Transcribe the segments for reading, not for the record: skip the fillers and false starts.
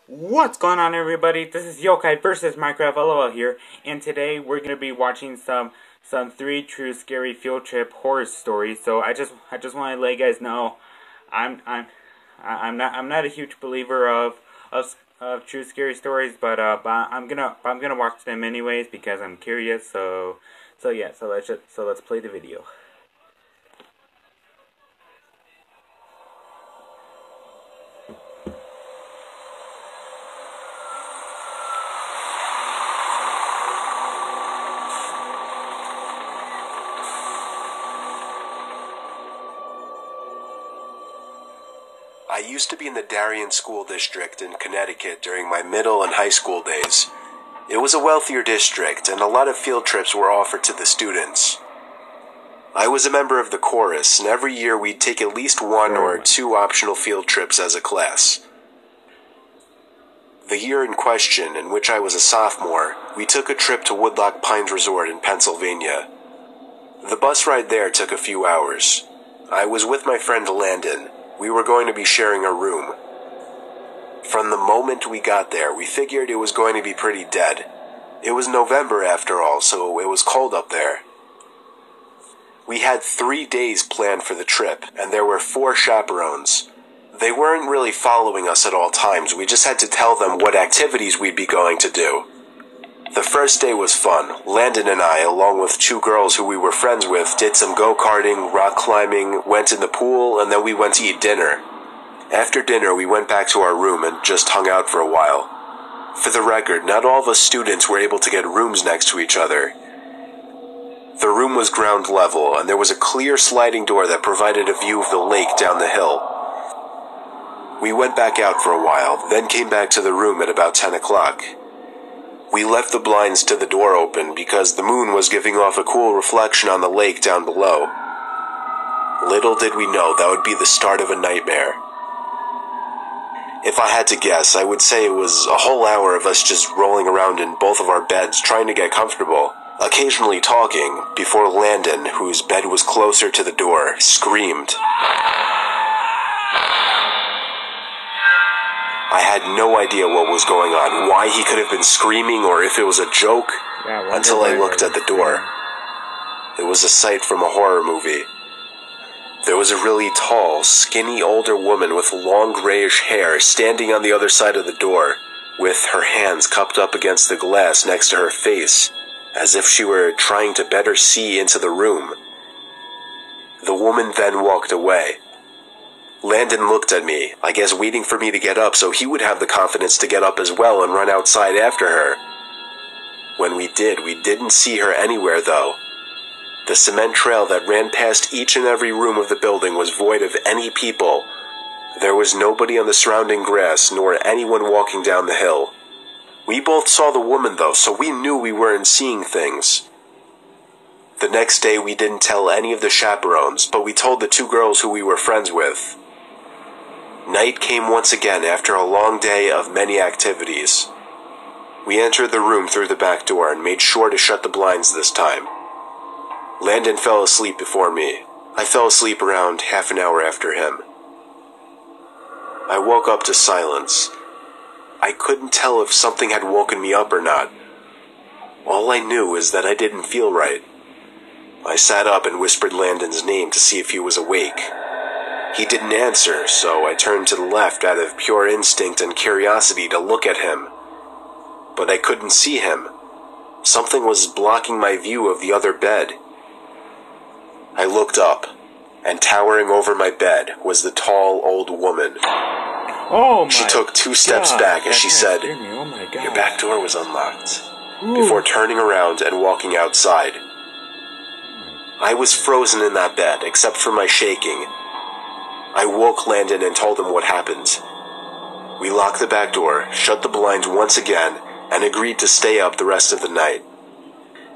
What's going on, everybody? This is Yokai versus Minecraft LOL here, and today we're gonna be watching some 3 true scary field trip horror stories. So I just want to let you guys know, I'm not a huge believer of true scary stories, but I'm gonna watch them anyways because I'm curious. So let's play the video. I used to be in the Darien School District in Connecticut during my middle and high school days. It was a wealthier district, and a lot of field trips were offered to the students. I was a member of the chorus, and every year we'd take at least 1 or 2 optional field trips as a class. The year in question, in which I was a sophomore, we took a trip to Woodloch Pines Resort in Pennsylvania. The bus ride there took a few hours. I was with my friend Landon. We were going to be sharing a room. From the moment we got there, we figured it was going to be pretty dead. It was November after all, so it was cold up there. We had 3 days planned for the trip, and there were 4 chaperones. They weren't really following us at all times, we just had to tell them what activities we'd be going to do. The first day was fun. Landon and I, along with 2 girls who we were friends with, did some go-karting, rock climbing, went in the pool, and then we went to eat dinner. After dinner, we went back to our room and just hung out for a while. For the record, not all of us students were able to get rooms next to each other. The room was ground level, and there was a clear sliding door that provided a view of the lake down the hill. We went back out for a while, then came back to the room at about 10 o'clock. We left the blinds to the door open because the moon was giving off a cool reflection on the lake down below. Little did we know that would be the start of a nightmare. If I had to guess, I would say it was a whole hour of us just rolling around in both of our beds trying to get comfortable, occasionally talking, before Landon, whose bed was closer to the door, screamed. I had no idea what was going on, why he could have been screaming, or if it was a joke, until I looked at the door. It was a sight from a horror movie. There was a really tall, skinny older woman with long grayish hair standing on the other side of the door, with her hands cupped up against the glass next to her face, as if she were trying to better see into the room. The woman then walked away. Landon looked at me, I guess waiting for me to get up so he would have the confidence to get up as well and run outside after her. When we didn't see her anywhere though. The cement trail that ran past each and every room of the building was void of any people. There was nobody on the surrounding grass, nor anyone walking down the hill. We both saw the woman though, so we knew we weren't seeing things. The next day we didn't tell any of the chaperones, but we told the 2 girls who we were friends with. Night came once again after a long day of many activities. We entered the room through the back door and made sure to shut the blinds this time. Landon fell asleep before me. I fell asleep around half an hour after him. I woke up to silence. I couldn't tell if something had woken me up or not. All I knew is that I didn't feel right. I sat up and whispered Landon's name to see if he was awake. He didn't answer, so I turned to the left out of pure instinct and curiosity to look at him. But I couldn't see him. Something was blocking my view of the other bed. I looked up, and towering over my bed was the tall old woman. She took 2 steps back as she said, "Your back door was unlocked," before turning around and walking outside. I was frozen in that bed, except for my shaking. I woke Landon and told him what happened. We locked the back door, shut the blinds once again, and agreed to stay up the rest of the night.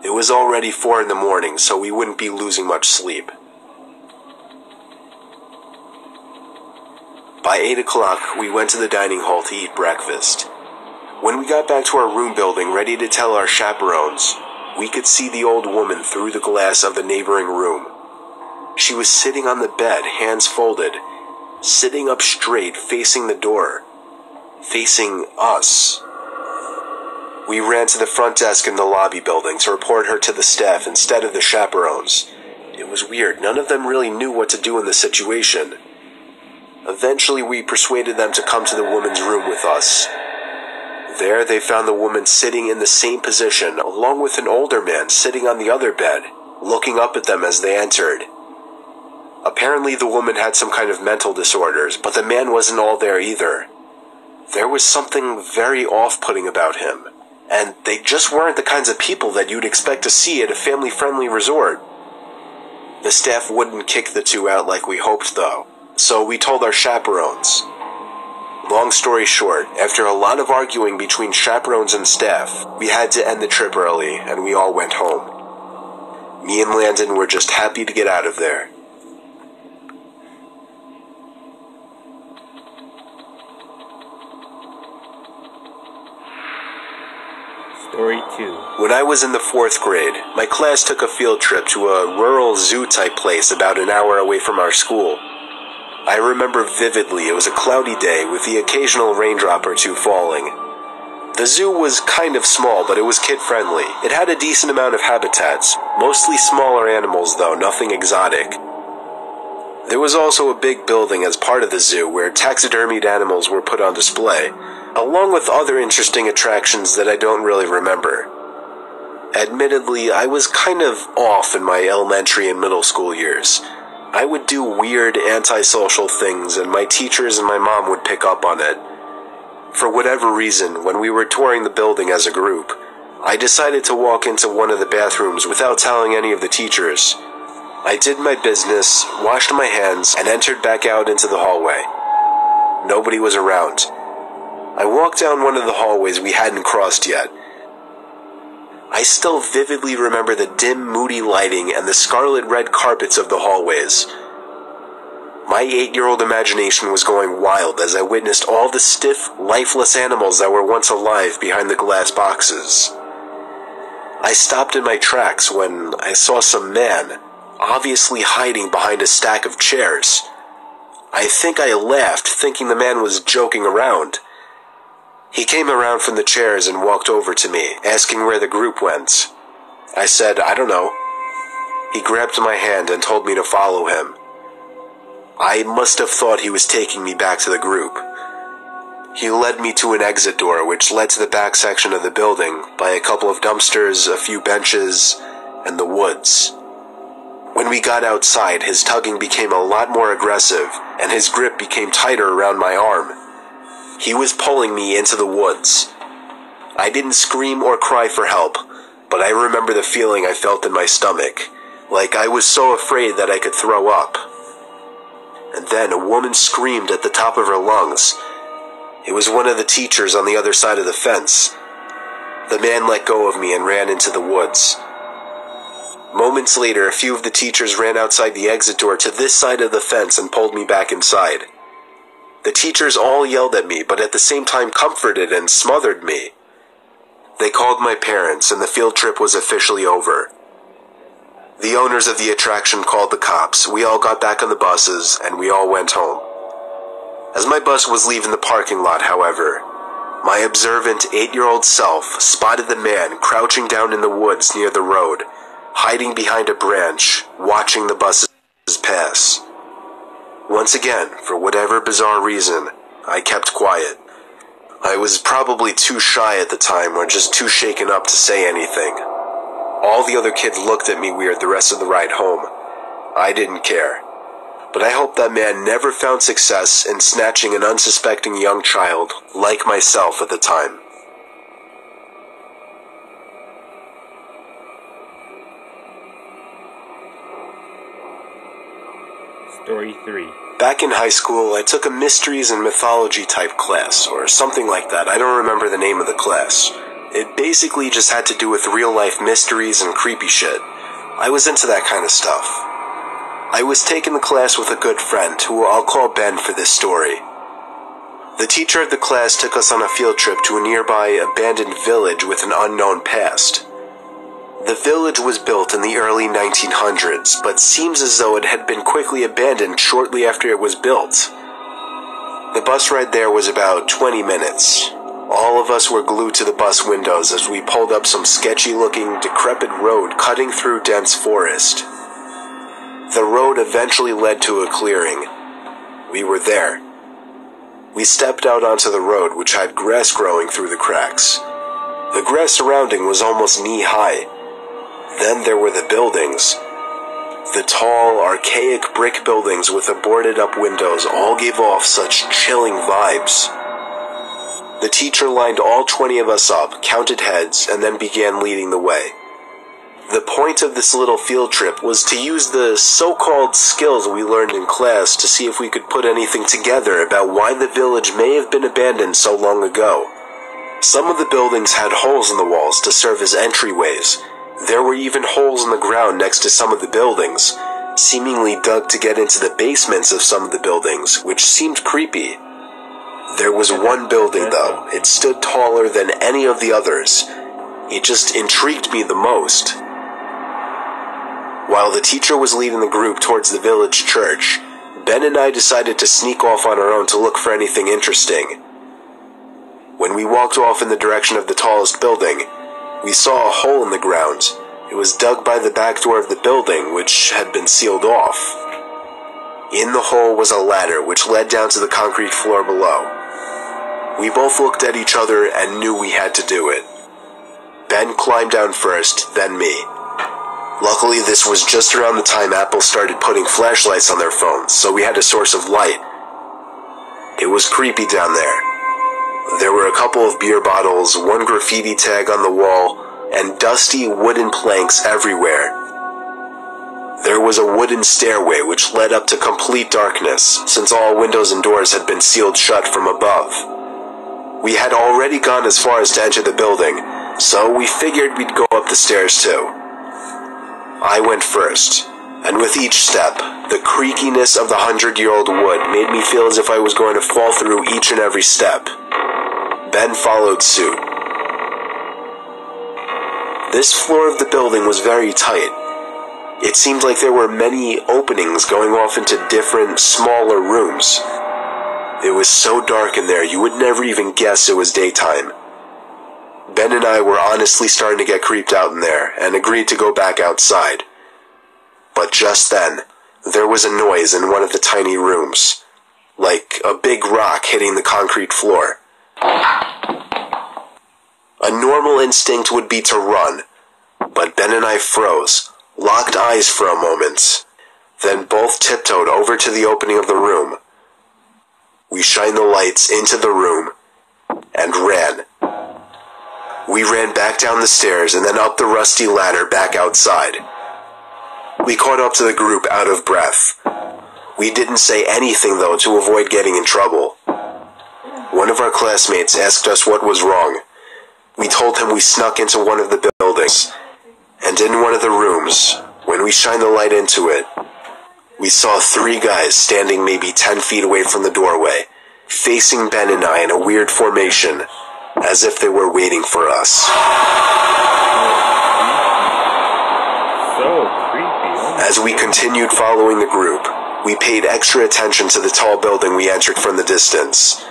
It was already 4 in the morning, so we wouldn't be losing much sleep. By 8 o'clock, we went to the dining hall to eat breakfast. When we got back to our room building ready to tell our chaperones, we could see the old woman through the glass of the neighboring room. She was sitting on the bed, hands folded, sitting up straight, facing the door. facing us. We ran to the front desk in the lobby building to report her to the staff instead of the chaperones. It was weird. None of them really knew what to do in the situation. Eventually, we persuaded them to come to the woman's room with us. There, they found the woman sitting in the same position, along with an older man sitting on the other bed, looking up at them as they entered. Apparently, the woman had some kind of mental disorders, but the man wasn't all there either. There was something very off-putting about him, and they just weren't the kinds of people that you'd expect to see at a family-friendly resort. The staff wouldn't kick the two out like we hoped, though, so we told our chaperones. Long story short, after a lot of arguing between chaperones and staff, we had to end the trip early, and we all went home. Me and Landon were just happy to get out of there. Story 2. When I was in the 4th grade, my class took a field trip to a rural zoo-type place about an hour away from our school. I remember vividly it was a cloudy day with the occasional raindrop or two falling. The zoo was kind of small, but it was kid-friendly. It had a decent amount of habitats, mostly smaller animals though, nothing exotic. There was also a big building as part of the zoo where taxidermied animals were put on display, along with other interesting attractions that I don't really remember. Admittedly, I was kind of off in my elementary and middle school years. I would do weird antisocial things, and my teachers and my mom would pick up on it. For whatever reason, when we were touring the building as a group, I decided to walk into one of the bathrooms without telling any of the teachers. I did my business, washed my hands, and entered back out into the hallway. Nobody was around. I walked down one of the hallways we hadn't crossed yet. I still vividly remember the dim, moody lighting and the scarlet red carpets of the hallways. My 8-year-old imagination was going wild as I witnessed all the stiff, lifeless animals that were once alive behind the glass boxes. I stopped in my tracks when I saw some man, obviously hiding behind a stack of chairs. I think I laughed, thinking the man was joking around. He came around from the chairs and walked over to me, asking where the group went. I said, "I don't know." He grabbed my hand and told me to follow him. I must have thought he was taking me back to the group. He led me to an exit door which led to the back section of the building by a couple of dumpsters, a few benches, and the woods. When we got outside, his tugging became a lot more aggressive, and his grip became tighter around my arm. He was pulling me into the woods. I didn't scream or cry for help, but I remember the feeling I felt in my stomach, like I was so afraid that I could throw up. And then a woman screamed at the top of her lungs. It was one of the teachers on the other side of the fence. The man let go of me and ran into the woods. Moments later, a few of the teachers ran outside the exit door to this side of the fence and pulled me back inside. The teachers all yelled at me, but at the same time comforted and smothered me. They called my parents, and the field trip was officially over. The owners of the attraction called the cops, we all got back on the buses, and we all went home. As my bus was leaving the parking lot, however, my observant 8-year-old self spotted the man crouching down in the woods near the road, hiding behind a branch, watching the buses pass. Once again, for whatever bizarre reason, I kept quiet. I was probably too shy at the time or just too shaken up to say anything. All the other kids looked at me weird the rest of the ride home. I didn't care. But I hope that man never found success in snatching an unsuspecting young child like myself at the time. Story 3. Back in high school, I took a mysteries and mythology type class, or something like that. I don't remember the name of the class. It basically just had to do with real life mysteries and creepy shit. I was into that kind of stuff. I was taking the class with a good friend, who I'll call Ben for this story. The teacher of the class took us on a field trip to a nearby abandoned village with an unknown past. The village was built in the early 1900s, but seems as though it had been quickly abandoned shortly after it was built. The bus ride there was about 20 minutes. All of us were glued to the bus windows as we pulled up some sketchy-looking, decrepit road cutting through dense forest. The road eventually led to a clearing. We were there. We stepped out onto the road, which had grass growing through the cracks. The grass surrounding was almost knee-high. Then there were the buildings. The tall, archaic brick buildings with the boarded-up windows all gave off such chilling vibes. The teacher lined all 20 of us up, counted heads, and then began leading the way. The point of this little field trip was to use the so-called skills we learned in class to see if we could put anything together about why the village may have been abandoned so long ago. Some of the buildings had holes in the walls to serve as entryways. There were even holes in the ground next to some of the buildings, seemingly dug to get into the basements of some of the buildings, which seemed creepy. There was one building, though. It stood taller than any of the others. It just intrigued me the most. While the teacher was leading the group towards the village church, Ben and I decided to sneak off on our own to look for anything interesting. When we walked off in the direction of the tallest building, we saw a hole in the ground. It was dug by the back door of the building, which had been sealed off. In the hole was a ladder which led down to the concrete floor below. We both looked at each other and knew we had to do it. Ben climbed down first, then me. Luckily, this was just around the time Apple started putting flashlights on their phones, so we had a source of light. It was creepy down there. There were a couple of beer bottles, one graffiti tag on the wall, and dusty wooden planks everywhere. There was a wooden stairway which led up to complete darkness, since all windows and doors had been sealed shut from above. We had already gone as far as to enter the building, so we figured we'd go up the stairs too. I went first, and with each step, the creakiness of the 100-year-old wood made me feel as if I was going to fall through each and every step. Ben followed suit. This floor of the building was very tight. It seemed like there were many openings going off into different, smaller rooms. It was so dark in there, you would never even guess it was daytime. Ben and I were honestly starting to get creeped out in there, and agreed to go back outside. But just then, there was a noise in one of the tiny rooms, like a big rock hitting the concrete floor. A normal instinct would be to run, but Ben and I froze, locked eyes for a moment, then both tiptoed over to the opening of the room. We shined the lights into the room, and ran. We ran back down the stairs and then up the rusty ladder back outside. We caught up to the group out of breath. We didn't say anything, though, to avoid getting in trouble. One of our classmates asked us what was wrong. We told him we snuck into one of the buildings, and in one of the rooms, when we shined the light into it, we saw 3 guys standing maybe 10 feet away from the doorway, facing Ben and I in a weird formation, as if they were waiting for us. So creepy. As we continued following the group, we paid extra attention to the tall building we entered from the distance.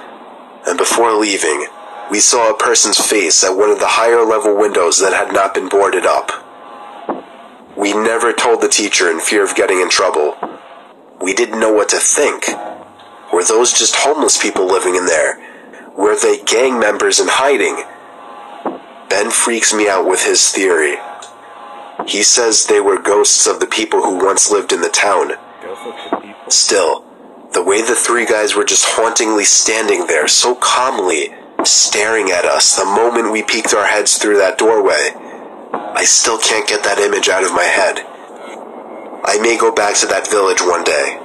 And before leaving, we saw a person's face at one of the higher level windows that had not been boarded up. We never told the teacher in fear of getting in trouble. We didn't know what to think. Were those just homeless people living in there? Were they gang members in hiding? Ben freaks me out with his theory. He says they were ghosts of the people who once lived in the town. Still, the way the 3 guys were just hauntingly standing there so calmly, staring at us the moment we peeked our heads through that doorway, I still can't get that image out of my head. I may go back to that village one day,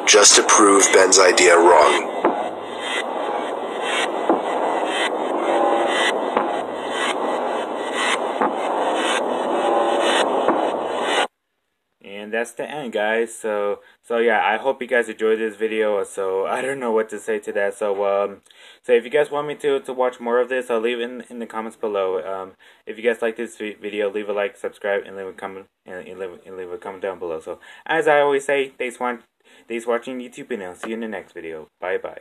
just to prove Ben's idea wrong. And that's the end, guys. So yeah, I hope you guys enjoyed this video. So I don't know what to say to that. So if you guys want me to watch more of this, I'll leave it in the comments below. If you guys like this video, leave a like, subscribe, and leave a comment leave a comment down below. So as I always say, thanks for watching YouTube, and I'll see you in the next video. Bye bye.